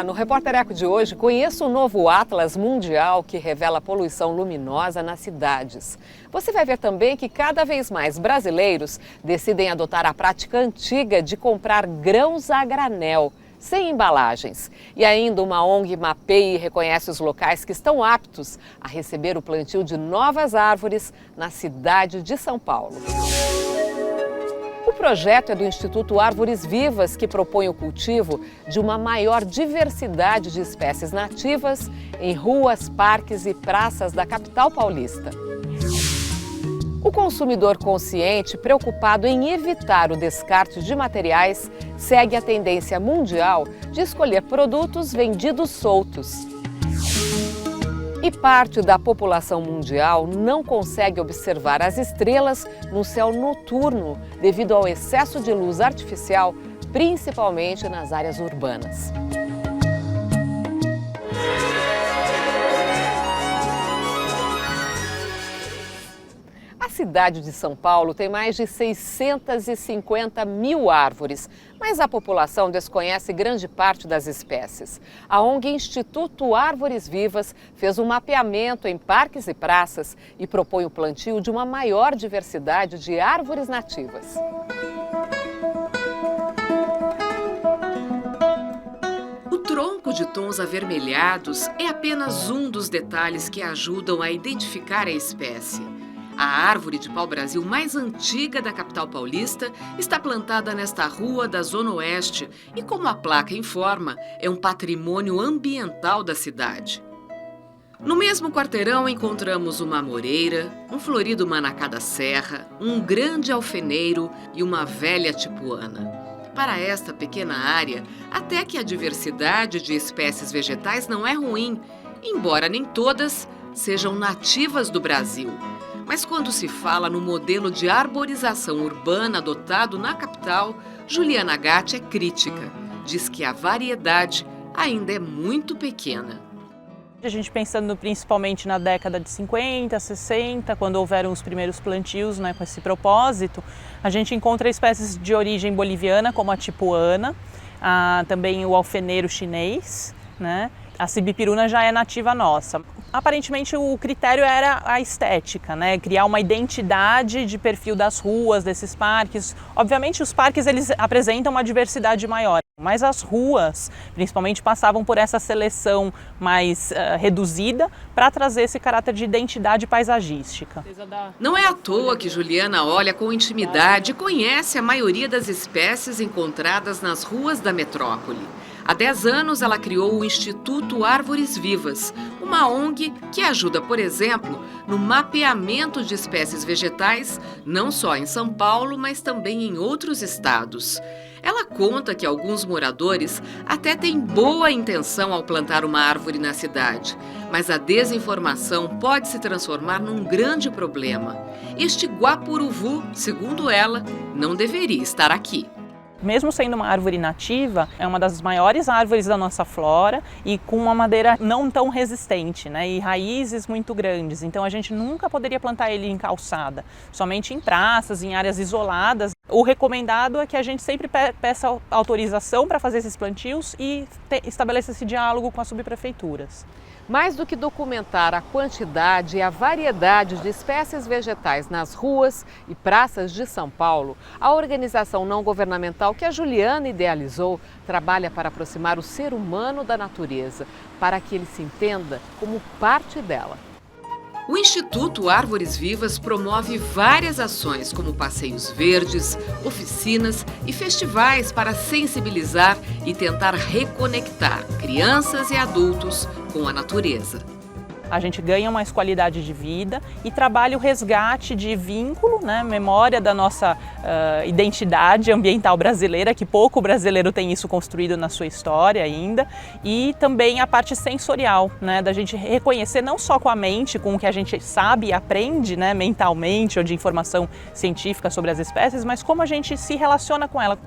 Olá, no Repórter Eco de hoje, conheça o novo Atlas Mundial que revela a poluição luminosa nas cidades. Você vai ver também que cada vez mais brasileiros decidem adotar a prática antiga de comprar grãos a granel, sem embalagens. E ainda uma ONG mapeia e reconhece os locais que estão aptos a receber o plantio de novas árvores na cidade de São Paulo. O projeto é do Instituto Árvores Vivas, que propõe o cultivo de uma maior diversidade de espécies nativas em ruas, parques e praças da capital paulista. O consumidor consciente, preocupado em evitar o descarte de materiais, segue a tendência mundial de escolher produtos vendidos soltos. E parte da população mundial não consegue observar as estrelas no céu noturno devido ao excesso de luz artificial, principalmente nas áreas urbanas. A cidade de São Paulo tem mais de 650 mil árvores, mas a população desconhece grande parte das espécies. A ONG Instituto Árvores Vivas fez um mapeamento em parques e praças e propõe o plantio de uma maior diversidade de árvores nativas. O tronco de tons avermelhados é apenas um dos detalhes que ajudam a identificar a espécie. A árvore de pau-brasil mais antiga da capital paulista está plantada nesta rua da Zona Oeste e, como a placa informa, é um patrimônio ambiental da cidade. No mesmo quarteirão encontramos uma amoreira, um florido manacá da serra, um grande alfeneiro e uma velha tipuana. Para esta pequena área, até que a diversidade de espécies vegetais não é ruim, embora nem todas sejam nativas do Brasil. Mas quando se fala no modelo de arborização urbana adotado na capital, Juliana Gatti é crítica. Diz que a variedade ainda é muito pequena. A gente pensando principalmente na década de 50, 60, quando houveram os primeiros plantios, né, com esse propósito, a gente encontra espécies de origem boliviana, como a tipuana, também o alfeneiro chinês, né? A sibipiruna já é nativa nossa. Aparentemente o critério era a estética, né? Criar uma identidade de perfil das ruas, desses parques. Obviamente os parques eles apresentam uma diversidade maior, mas as ruas principalmente passavam por essa seleção mais reduzida para trazer esse caráter de identidade paisagística. Não é à toa que Juliana olha com intimidade e conhece a maioria das espécies encontradas nas ruas da metrópole. Há 10 anos, ela criou o Instituto Árvores Vivas, uma ONG que ajuda, por exemplo, no mapeamento de espécies vegetais, não só em São Paulo, mas também em outros estados. Ela conta que alguns moradores até têm boa intenção ao plantar uma árvore na cidade, mas a desinformação pode se transformar num grande problema. Este guapuruvu, segundo ela, não deveria estar aqui. Mesmo sendo uma árvore nativa, é uma das maiores árvores da nossa flora e com uma madeira não tão resistente, né? E raízes muito grandes. Então a gente nunca poderia plantar ele em calçada, somente em praças, em áreas isoladas. O recomendado é que a gente sempre peça autorização para fazer esses plantios e estabeleça esse diálogo com as subprefeituras. Mais do que documentar a quantidade e a variedade de espécies vegetais nas ruas e praças de São Paulo, a organização não governamental que a Juliana idealizou trabalha para aproximar o ser humano da natureza, para que ele se entenda como parte dela. O Instituto Árvores Vivas promove várias ações, como passeios verdes, oficinas e festivais para sensibilizar e tentar reconectar crianças e adultos com a natureza. A gente ganha mais qualidade de vida e trabalha o resgate de vínculo, né, memória da nossa identidade ambiental brasileira, que pouco brasileiro tem isso construído na sua história ainda, e também a parte sensorial, né, da gente reconhecer não só com a mente, com o que a gente sabe e aprende, né, mentalmente ou de informação científica sobre as espécies, mas como a gente se relaciona com ela.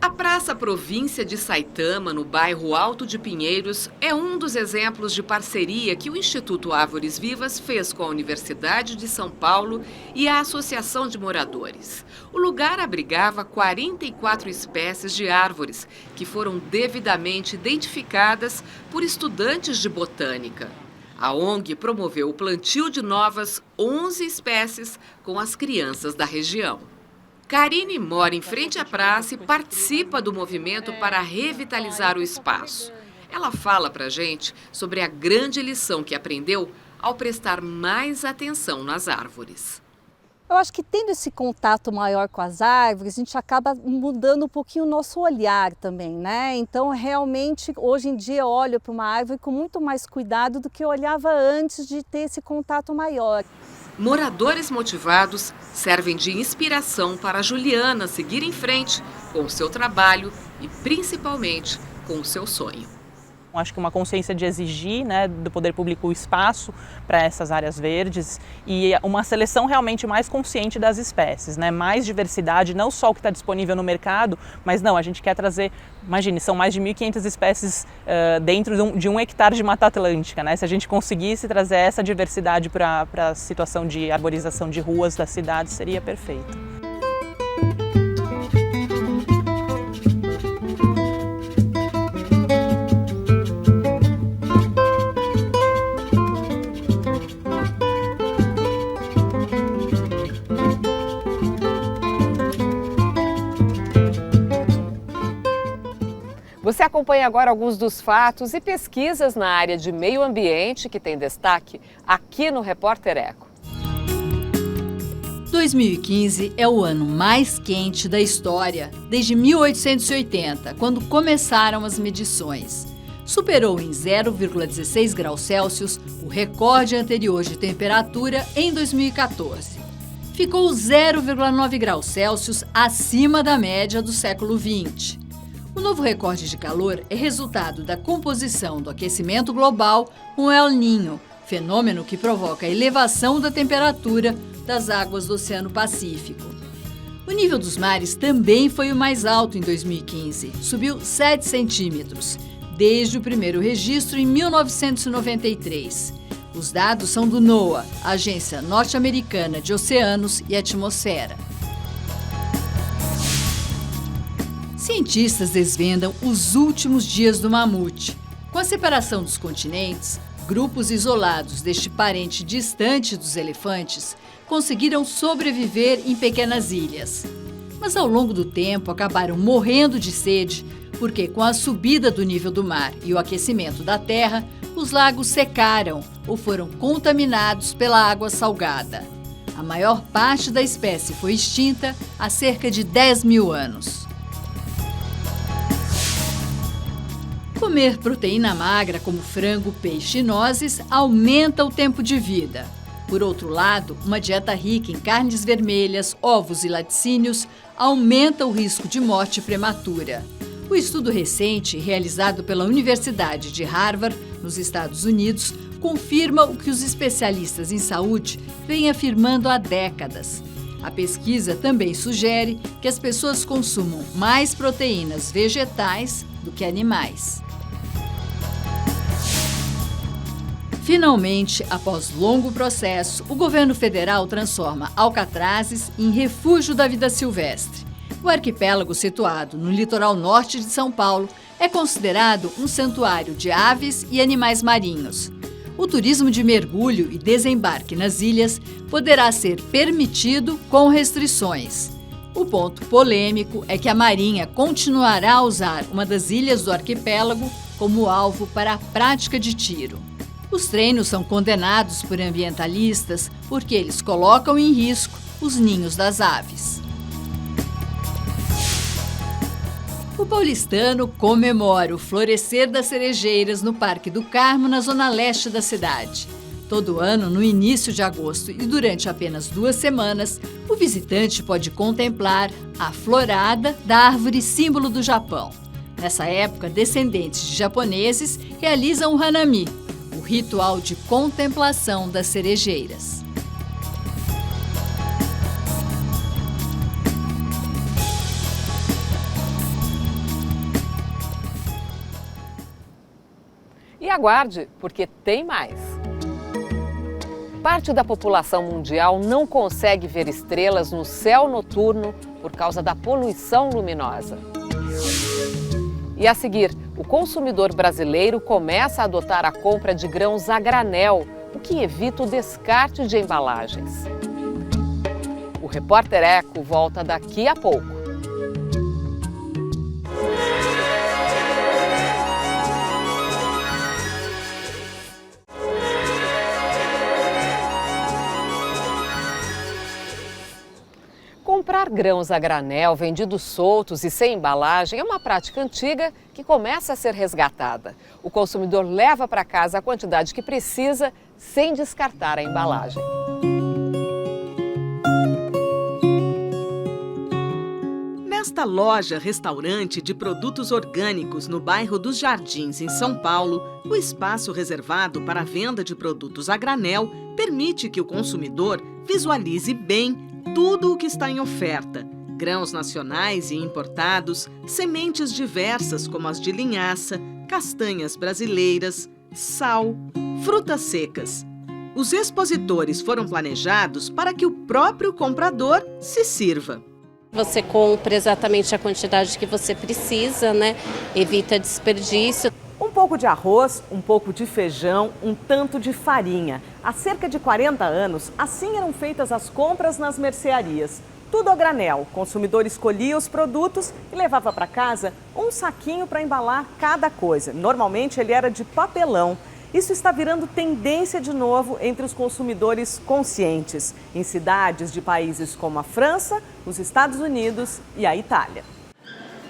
A Praça Província de Saitama, no bairro Alto de Pinheiros, é um dos exemplos de parceria que o Instituto Árvores Vivas fez com a Universidade de São Paulo e a Associação de Moradores. O lugar abrigava 44 espécies de árvores, que foram devidamente identificadas por estudantes de botânica. A ONG promoveu o plantio de novas 11 espécies com as crianças da região. Karine mora em frente à praça e participa do movimento para revitalizar o espaço. Ela fala pra gente sobre a grande lição que aprendeu ao prestar mais atenção nas árvores. Eu acho que tendo esse contato maior com as árvores, a gente acaba mudando um pouquinho o nosso olhar também, né? Então, realmente, hoje em dia eu olho para uma árvore com muito mais cuidado do que eu olhava antes de ter esse contato maior. Moradores motivados servem de inspiração para a Juliana seguir em frente com o seu trabalho e principalmente com o seu sonho. Acho que uma consciência de exigir, né, do poder público o espaço para essas áreas verdes e uma seleção realmente mais consciente das espécies, né, mais diversidade, não só o que está disponível no mercado, mas não, a gente quer trazer, imagine, são mais de 1.500 espécies dentro de um hectare de Mata Atlântica, né, se a gente conseguisse trazer essa diversidade para a situação de arborização de ruas da cidade, seria perfeito. Você acompanha agora alguns dos fatos e pesquisas na área de meio ambiente que tem destaque aqui no Repórter Eco. 2015 é o ano mais quente da história, desde 1880, quando começaram as medições. Superou em 0,16 graus Celsius o recorde anterior de temperatura em 2014. Ficou 0,9 graus Celsius acima da média do século XX. O novo recorde de calor é resultado da composição do aquecimento global com o El Niño, fenômeno que provoca a elevação da temperatura das águas do Oceano Pacífico. O nível dos mares também foi o mais alto em 2015, subiu 7 centímetros, desde o primeiro registro em 1993. Os dados são do NOAA, Agência Norte-Americana de Oceanos e Atmosfera. Cientistas desvendam os últimos dias do mamute. Com a separação dos continentes, grupos isolados deste parente distante dos elefantes conseguiram sobreviver em pequenas ilhas. Mas ao longo do tempo acabaram morrendo de sede, porque com a subida do nível do mar e o aquecimento da terra, os lagos secaram ou foram contaminados pela água salgada. A maior parte da espécie foi extinta há cerca de 10 mil anos. Comer proteína magra como frango, peixe e nozes aumenta o tempo de vida. Por outro lado, uma dieta rica em carnes vermelhas, ovos e laticínios aumenta o risco de morte prematura. O estudo recente, realizado pela Universidade de Harvard, nos Estados Unidos, confirma o que os especialistas em saúde vêm afirmando há décadas. A pesquisa também sugere que as pessoas consumam mais proteínas vegetais do que animais. Finalmente, após longo processo, o governo federal transforma Alcatrazes em refúgio da vida silvestre. O arquipélago, situado no litoral norte de São Paulo, é considerado um santuário de aves e animais marinhos. O turismo de mergulho e desembarque nas ilhas poderá ser permitido com restrições. O ponto polêmico é que a Marinha continuará a usar uma das ilhas do arquipélago como alvo para a prática de tiro. Os treinos são condenados por ambientalistas porque eles colocam em risco os ninhos das aves. O paulistano comemora o florescer das cerejeiras no Parque do Carmo, na zona leste da cidade. Todo ano, no início de agosto e durante apenas 2 semanas, o visitante pode contemplar a florada da árvore símbolo do Japão. Nessa época, descendentes de japoneses realizam o hanami, o ritual de contemplação das cerejeiras. aguarde, porque tem mais. Parte da população mundial não consegue ver estrelas no céu noturno por causa da poluição luminosa. E a seguir, o consumidor brasileiro começa a adotar a compra de grãos a granel, o que evita o descarte de embalagens. O Repórter Eco volta daqui a pouco. Comprar grãos a granel, vendidos soltos e sem embalagem, é uma prática antiga que começa a ser resgatada. O consumidor leva para casa a quantidade que precisa, sem descartar a embalagem. Nesta loja-restaurante de produtos orgânicos no bairro dos Jardins, em São Paulo, o espaço reservado para a venda de produtos a granel permite que o consumidor visualize bem tudo o que está em oferta: grãos nacionais e importados, sementes diversas como as de linhaça, castanhas brasileiras, sal, frutas secas. Os expositores foram planejados para que o próprio comprador se sirva. Você compra exatamente a quantidade que você precisa, né? Evita desperdício. Um pouco de arroz, um pouco de feijão, um tanto de farinha. Há cerca de 40 anos, assim eram feitas as compras nas mercearias. Tudo a granel. O consumidor escolhia os produtos e levava para casa um saquinho para embalar cada coisa. Normalmente ele era de papelão. Isso está virando tendência de novo entre os consumidores conscientes, em cidades de países como a França, os Estados Unidos e a Itália.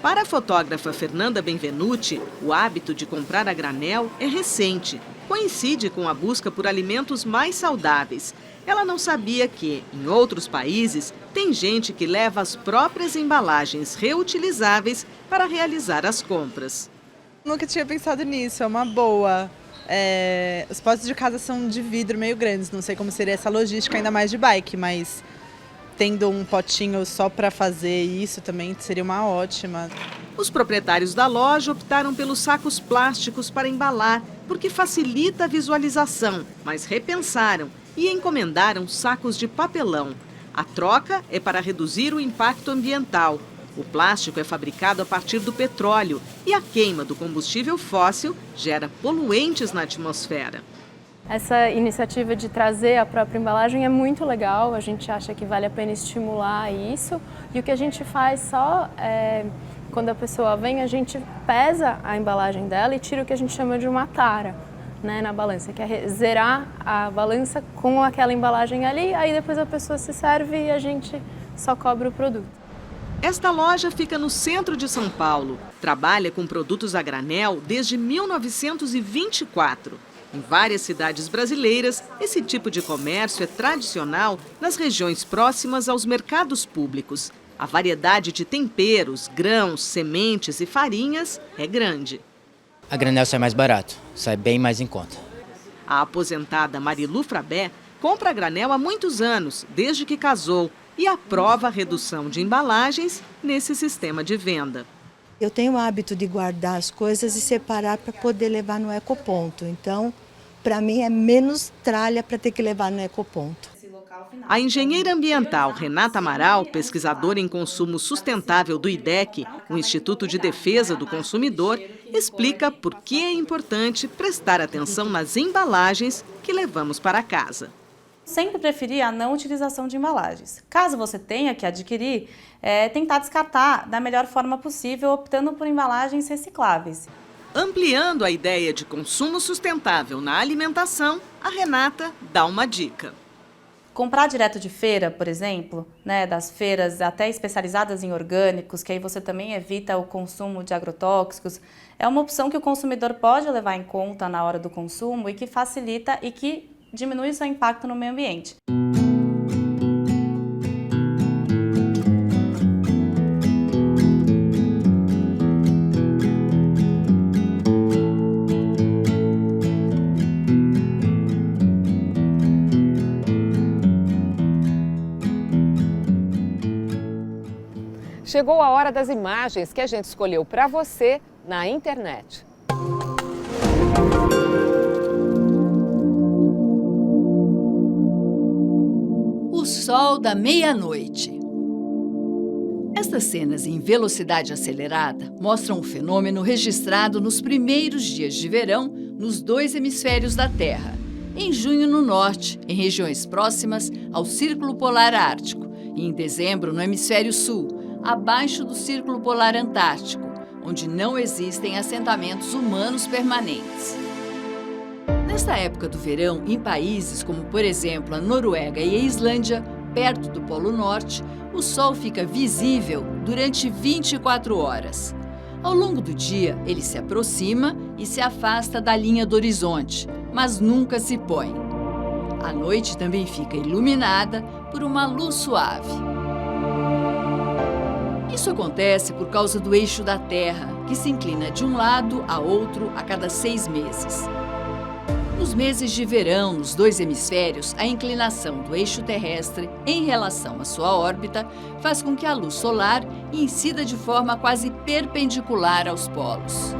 Para a fotógrafa Fernanda Benvenuti, o hábito de comprar a granel é recente. Coincide com a busca por alimentos mais saudáveis. Ela não sabia que, em outros países, tem gente que leva as próprias embalagens reutilizáveis para realizar as compras. Nunca tinha pensado nisso, é uma boa. Os postos de casa são de vidro meio grandes, não sei como seria essa logística, ainda mais de bike, mas tendo um potinho só para fazer isso também seria uma ótima. Os proprietários da loja optaram pelos sacos plásticos para embalar, porque facilita a visualização, mas repensaram e encomendaram sacos de papelão. A troca é para reduzir o impacto ambiental. O plástico é fabricado a partir do petróleo e a queima do combustível fóssil gera poluentes na atmosfera. Essa iniciativa de trazer a própria embalagem é muito legal, a gente acha que vale a pena estimular isso. E o que a gente faz só quando a pessoa vem, a gente pesa a embalagem dela e tira o que a gente chama de uma tara, né, na balança, que é zerar a balança com aquela embalagem ali, aí depois a pessoa se serve e a gente só cobra o produto. Esta loja fica no centro de São Paulo. Trabalha com produtos a granel desde 1924. Em várias cidades brasileiras, esse tipo de comércio é tradicional nas regiões próximas aos mercados públicos. A variedade de temperos, grãos, sementes e farinhas é grande. A granel sai mais barato, sai bem mais em conta. A aposentada Marilu Frabé compra a granel há muitos anos, desde que casou, e aprova a redução de embalagens nesse sistema de venda. Eu tenho o hábito de guardar as coisas e separar para poder levar no ecoponto. Então, para mim é menos tralha para ter que levar no ecoponto. A engenheira ambiental Renata Amaral, pesquisadora em consumo sustentável do IDEC, o Instituto de Defesa do Consumidor, explica por que é importante prestar atenção nas embalagens que levamos para casa. Sempre preferi a não utilização de embalagens. Caso você tenha que adquirir, tentar descartar da melhor forma possível, optando por embalagens recicláveis. Ampliando a ideia de consumo sustentável na alimentação, a Renata dá uma dica. Comprar direto de feira, por exemplo, né, das feiras até especializadas em orgânicos, que aí você também evita o consumo de agrotóxicos, é uma opção que o consumidor pode levar em conta na hora do consumo e que facilita e que diminui o seu impacto no meio ambiente. Chegou a hora das imagens que a gente escolheu para você na internet. O sol da meia-noite. Estas cenas em velocidade acelerada mostram um fenômeno registrado nos primeiros dias de verão nos 2 hemisférios da Terra. Em junho no norte, em regiões próximas ao Círculo Polar Ártico, e em dezembro no hemisfério sul, abaixo do Círculo Polar Antártico, onde não existem assentamentos humanos permanentes. Nesta época do verão, em países como, por exemplo, a Noruega e a Islândia, perto do Polo Norte, o sol fica visível durante 24 horas. Ao longo do dia, ele se aproxima e se afasta da linha do horizonte, mas nunca se põe. A noite também fica iluminada por uma luz suave. Isso acontece por causa do eixo da Terra, que se inclina de um lado a outro a cada 6 meses. Nos meses de verão, nos 2 hemisférios, a inclinação do eixo terrestre em relação à sua órbita faz com que a luz solar incida de forma quase perpendicular aos polos.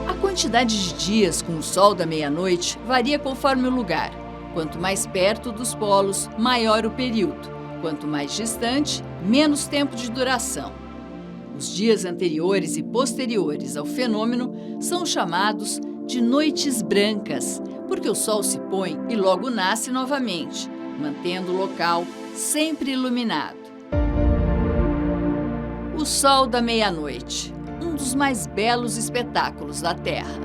A quantidade de dias com o sol da meia-noite varia conforme o lugar. Quanto mais perto dos polos, maior o período. Quanto mais distante, menos tempo de duração. Os dias anteriores e posteriores ao fenômeno são chamados de noites brancas, porque o sol se põe e logo nasce novamente, mantendo o local sempre iluminado. O sol da meia-noite, um dos mais belos espetáculos da Terra.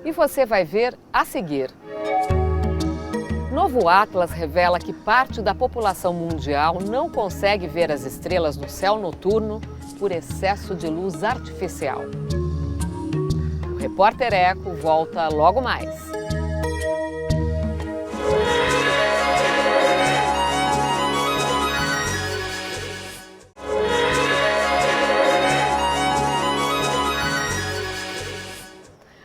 E você vai ver a seguir. Novo Atlas revela que parte da população mundial não consegue ver as estrelas no céu noturno por excesso de luz artificial. O Repórter Eco volta logo mais.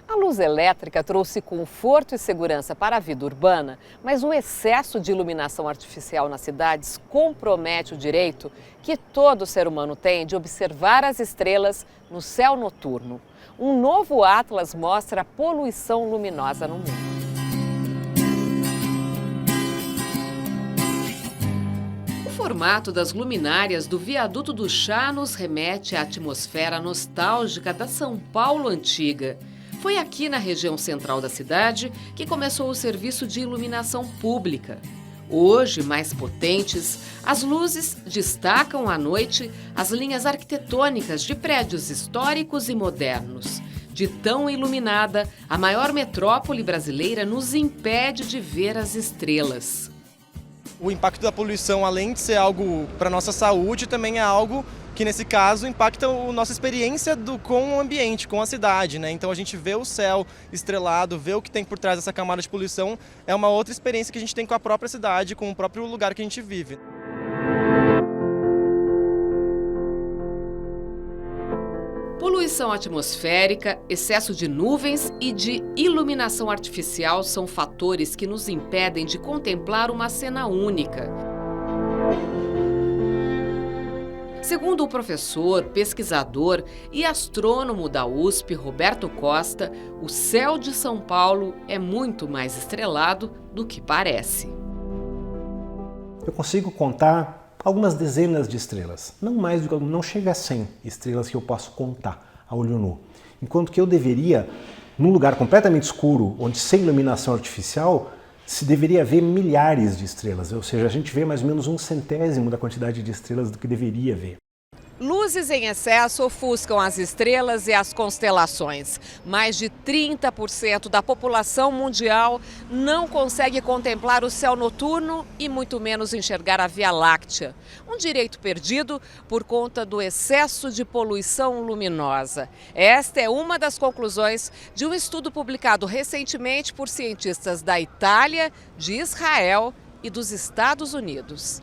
A luz elétrica trouxe conforto e segurança para a vida urbana, mas o excesso de iluminação artificial nas cidades compromete o direito que todo ser humano tem de observar as estrelas no céu noturno. Um novo Atlas mostra a poluição luminosa no mundo. O formato das luminárias do Viaduto do Chá nos remete à atmosfera nostálgica da São Paulo antiga. Foi aqui na região central da cidade que começou o serviço de iluminação pública. Hoje, mais potentes, as luzes destacam à noite as linhas arquitetônicas de prédios históricos e modernos. De tão iluminada, a maior metrópole brasileira nos impede de ver as estrelas. O impacto da poluição, além de ser algo para a nossa saúde, também é algo que, nesse caso, impacta a nossa experiência com o ambiente, com a cidade, né? Então a gente vê o céu estrelado, vê o que tem por trás dessa camada de poluição, é uma outra experiência que a gente tem com a própria cidade, com o próprio lugar que a gente vive. Poluição atmosférica, excesso de nuvens e de iluminação artificial são fatores que nos impedem de contemplar uma cena única. Segundo o professor, pesquisador e astrônomo da USP, Roberto Costa, o céu de São Paulo é muito mais estrelado do que parece. Eu consigo contar algumas dezenas de estrelas, não chega a 100 estrelas que eu posso contar a olho nu. Enquanto que eu deveria, num lugar completamente escuro, onde sem iluminação artificial, se deveria ver milhares de estrelas, ou seja, a gente vê mais ou menos 1/100º da quantidade de estrelas do que deveria ver. Luzes em excesso ofuscam as estrelas e as constelações. Mais de 30% da população mundial não consegue contemplar o céu noturno e muito menos enxergar a Via Láctea. Um direito perdido por conta do excesso de poluição luminosa. Esta é uma das conclusões de um estudo publicado recentemente por cientistas da Itália, de Israel e dos Estados Unidos.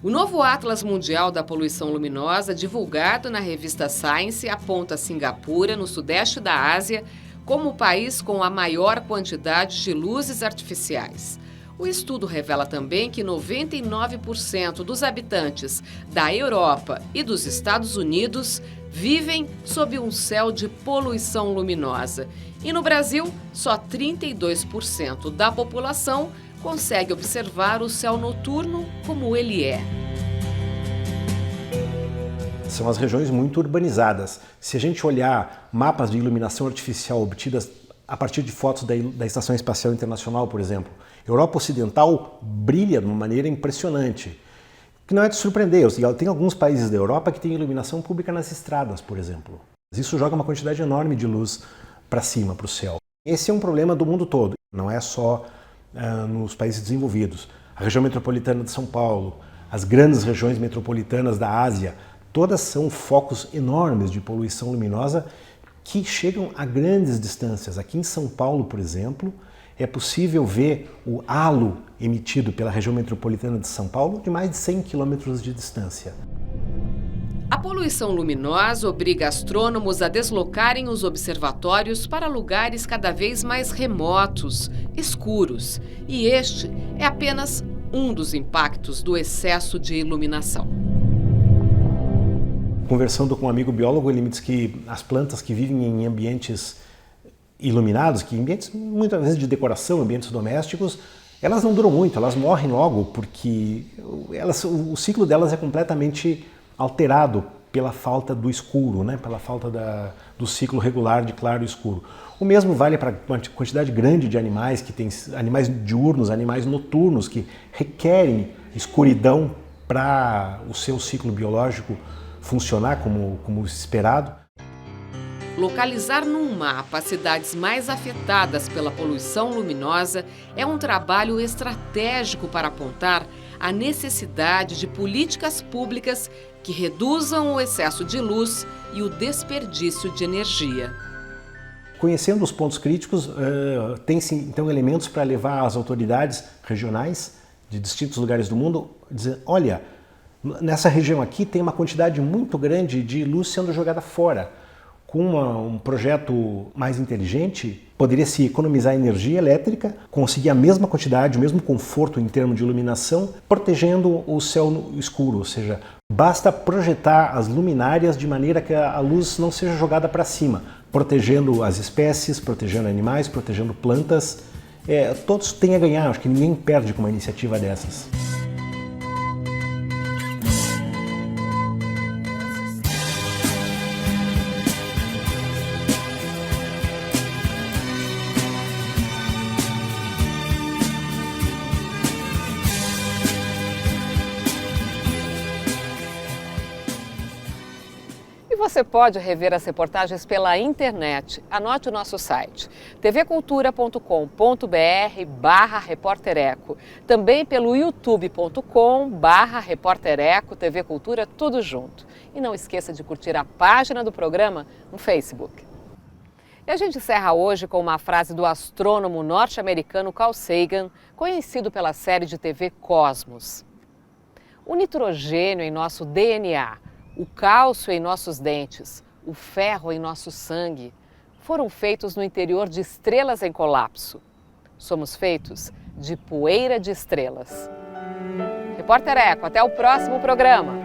O novo Atlas Mundial da Poluição Luminosa, divulgado na revista Science, aponta Singapura, no sudeste da Ásia, como o país com a maior quantidade de luzes artificiais. O estudo revela também que 99% dos habitantes da Europa e dos Estados Unidos vivem sob um céu de poluição luminosa. E no Brasil, só 32% da população consegue observar o céu noturno como ele é. São as regiões muito urbanizadas. Se a gente olhar mapas de iluminação artificial obtidas a partir de fotos da Estação Espacial Internacional, por exemplo, Europa Ocidental brilha de uma maneira impressionante. Que não é de surpreender, tem alguns países da Europa que têm iluminação pública nas estradas, por exemplo. Isso joga uma quantidade enorme de luz para cima, para o céu. Esse é um problema do mundo todo, não é só nos países desenvolvidos. A região metropolitana de São Paulo, as grandes regiões metropolitanas da Ásia, todas são focos enormes de poluição luminosa que chegam a grandes distâncias. Aqui em São Paulo, por exemplo, é possível ver o halo emitido pela região metropolitana de São Paulo de mais de 100 quilômetros de distância. A poluição luminosa obriga astrônomos a deslocarem os observatórios para lugares cada vez mais remotos, escuros. E este é apenas um dos impactos do excesso de iluminação. Conversando com um amigo biólogo, ele me disse que as plantas que vivem em ambientes iluminados, que ambientes muitas vezes de decoração, ambientes domésticos, elas não duram muito, elas morrem logo porque o ciclo delas é completamente alterado pela falta do escuro, né? Pela falta do ciclo regular de claro e escuro. O mesmo vale para uma quantidade grande de animais, que tem animais diurnos, animais noturnos, que requerem escuridão para o seu ciclo biológico funcionar como esperado. Localizar num mapa as cidades mais afetadas pela poluição luminosa é um trabalho estratégico para apontar a necessidade de políticas públicas que reduzam o excesso de luz e o desperdício de energia. Conhecendo os pontos críticos, tem-se então elementos para levar as autoridades regionais de distintos lugares do mundo a dizer, olha, nessa região aqui tem uma quantidade muito grande de luz sendo jogada fora. Com um projeto mais inteligente, poderia-se economizar energia elétrica, conseguir a mesma quantidade, o mesmo conforto em termos de iluminação, protegendo o céu escuro, ou seja, basta projetar as luminárias de maneira que a luz não seja jogada para cima, protegendo as espécies, protegendo animais, protegendo plantas. Todos têm a ganhar, acho que ninguém perde com uma iniciativa dessas. Você pode rever as reportagens pela internet. Anote o nosso site tvcultura.com.br/repórtereco. Também pelo youtube.com/repórtereco, TV Cultura, tudo junto. E não esqueça de curtir a página do programa no Facebook. E a gente encerra hoje com uma frase do astrônomo norte-americano Carl Sagan, conhecido pela série de TV Cosmos. O nitrogênio em nosso DNA, o cálcio em nossos dentes, o ferro em nosso sangue, foram feitos no interior de estrelas em colapso. Somos feitos de poeira de estrelas. Repórter Eco, até o próximo programa.